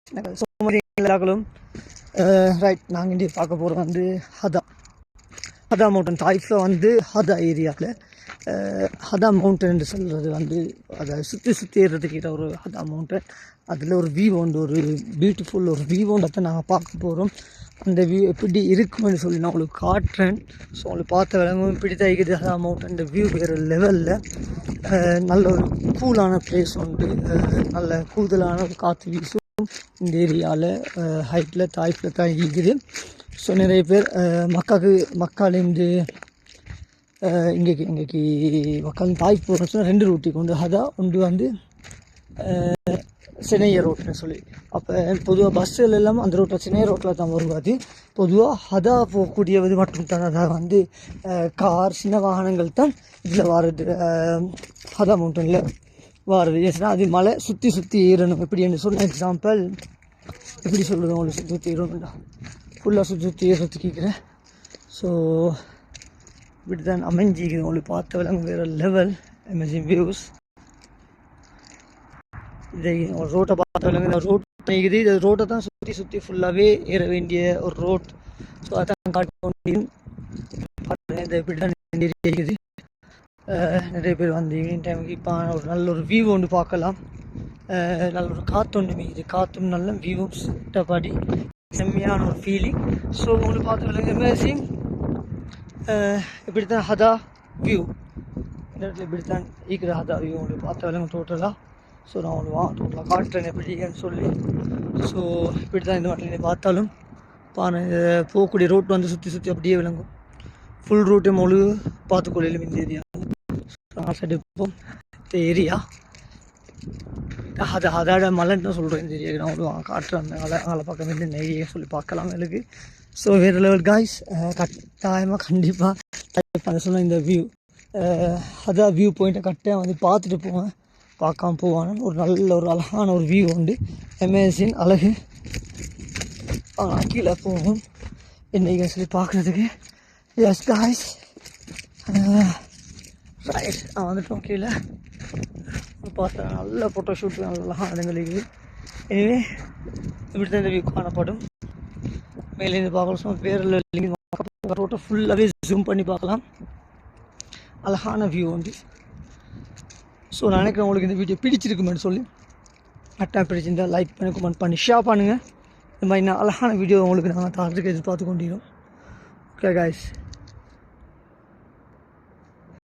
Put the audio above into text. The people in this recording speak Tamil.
எல்லாங்களும் ரைட். நாங்கள் இங்கே பார்க்க போகிறோம் வந்து ஹதா மவுண்டன் தாய்ஃபில் வந்து ஹதா ஏரியாவில் ஹதா மவுண்டன் என்று சொல்கிறது வந்து அதை சுற்றி ஏறுறதுக்கிட்ட ஒரு ஹதா மவுண்டன். அதில் ஒரு வியூ உண்டு, ஒரு பியூட்டிஃபுல் ஒரு வியூ ஒன்றத்தை நாங்கள் பார்க்க போகிறோம். அந்த வியூ எப்படி இருக்குமென்னு சொல்லி நான் உங்களுக்கு காட்டுறேன். ஸோ உங்களுக்கு பார்த்த விளங்கும் இப்படி தான் இருக்குது ஹதா மவுண்டன். இந்த வியூ வேறு லெவலில் நல்ல ஒரு கூலான பிளேஸ் உண்டு, நல்ல கூடுதலான ஒரு காற்று வீசும் இந்த ஏரியாவில். ஹைட்டில் தாய்ஃபில் தான் இருக்குது. ஸோ நிறைய பேர் மக்காலேருந்து இங்கேக்கு மக்கள் தாய்ஃப் போகிறோம்னு சொன்னால் 2 ரூட்டுக்கு உண்டு. ஹதா ஒன்று வந்து சென்னைய ரோட்டுன்னு சொல்லி. அப்போ பொதுவாக பஸ்ஸுகள் எல்லாம் அந்த ரோட்டில் சென்னை ரோட்டில் தான் வருவாது. பொதுவாக ஹதா போகக்கூடியது மட்டும் தான், அதாவது வந்து கார் சின்ன வாகனங்கள் தான் இதில் வாருது, ஹதா மவுண்டனில் வாருது. ஏன்னா அது மலை சுற்றி ஏறணும். எப்படின்னு சொல்ல எக்ஸாம்பிள் எப்படி சொல்கிறது, உங்களுக்கு சுற்றி ஏறணும்டா, ஃபுல்லாக சுற்றி ஏறத்து கேட்குறேன். ஸோ இப்படி தான் அமைஞ்சிக்குது. உங்களுக்கு பார்த்த விலங்கு வேறு லெவல் அமேசிங் வியூஸ். இதை ஒரு ரோட்டை பார்த்த விலங்கு ரோட் இருக்குது. இந்த ரோட்டை தான் சுற்றி ஃபுல்லாகவே ஏற வேண்டிய ஒரு ரோட். ஸோ அதான் காட்ட முடியும். இந்த இப்படி தான் இருக்குது. நிறைய பேர் வந்து ஈவினிங் டைமுக்கு இப்போ ஒரு நல்ல ஒரு வியூ ஒன்று பார்க்கலாம். நல்ல ஒரு காற்று ஒன்று மீது, காற்றும் நல்ல வியூவும் சுட்டபடி செம்மையான ஒரு ஃபீலிங். ஸோ உங்களுக்கு பார்த்த விலங்கு அமேசிங். இப்படி தான் ஹதா வியூ. இந்த இடத்துல இப்படி தான் ஈக்கிற ஹதா வியூ உங்களுக்கு பார்த்த விலங்கு டோட்டலாக. ஸோ நான் உங்களுக்கு டோட்டலாக காட்டுறேன் எப்படின்னு சொல்லி. ஸோ இப்படி தான் இந்த மாட்டில் பார்த்தாலும் போகக்கூடிய ரோட் வந்து சுற்றி அப்படியே விளங்கும். ஃபுல் ரூட்டை முழு பார்த்துக்கொள்ளும் இந்த ஏரியா. சைடு போகும் இந்த ஏரியா அதோட மலைன்னு தான் சொல்கிறேன். இந்த ஏரியாவுக்கு நான் உங்களுக்கு காட்டுறேன். அந்த அங்கே பக்கம் இந்த ஏரியா சொல்லி பார்க்கலாம் எனக்கு. ஸோ வேறு லெவல் காய்ஸ், கட்டாயமாக கண்டிப்பாக சொன்ன இந்த வியூ ஹதா வியூ பாயிண்ட்டை கட்டாயம் வந்து பார்த்துட்டு போவேன், பார்க்காம போவானு. ஒரு நல்ல ஒரு அழகான ஒரு வியூ உண்டு, அமேசிங் அழகு. கீழே போகும் என்னைக்கு சொல்லி பார்க்குறதுக்கு. S guys, right. நான் வந்துட்டோம் கீழே பார்த்தேன். நல்ல ஃபோட்டோஷூட் நல்ல அழகான இடங்கள் இருக்குது. எனவே இப்படி தான் இந்த வியூ காணப்படும். மேலேருந்து பார்க்கலாம். சும்மா வேறு ரோட்டை ஃபுல்லாகவே ஜூம் பண்ணி பார்க்கலாம். அழகான வியூ வந்து. ஸோ நான் நினைக்கிறேன் உங்களுக்கு இந்த வீடியோ பிடிச்சிருக்குமென்னு சொல்லி. கரெக்டாக பிடிச்சிருந்தால் லைக் பண்ணி கமெண்ட் பண்ணி ஷேர் பண்ணுங்கள். இந்த மாதிரி நான் அழகான வீடியோ உங்களுக்கு நாங்கள் தரத்துக்கு எதிர்பார்த்து கொண்டிருக்கோம். Okay guys.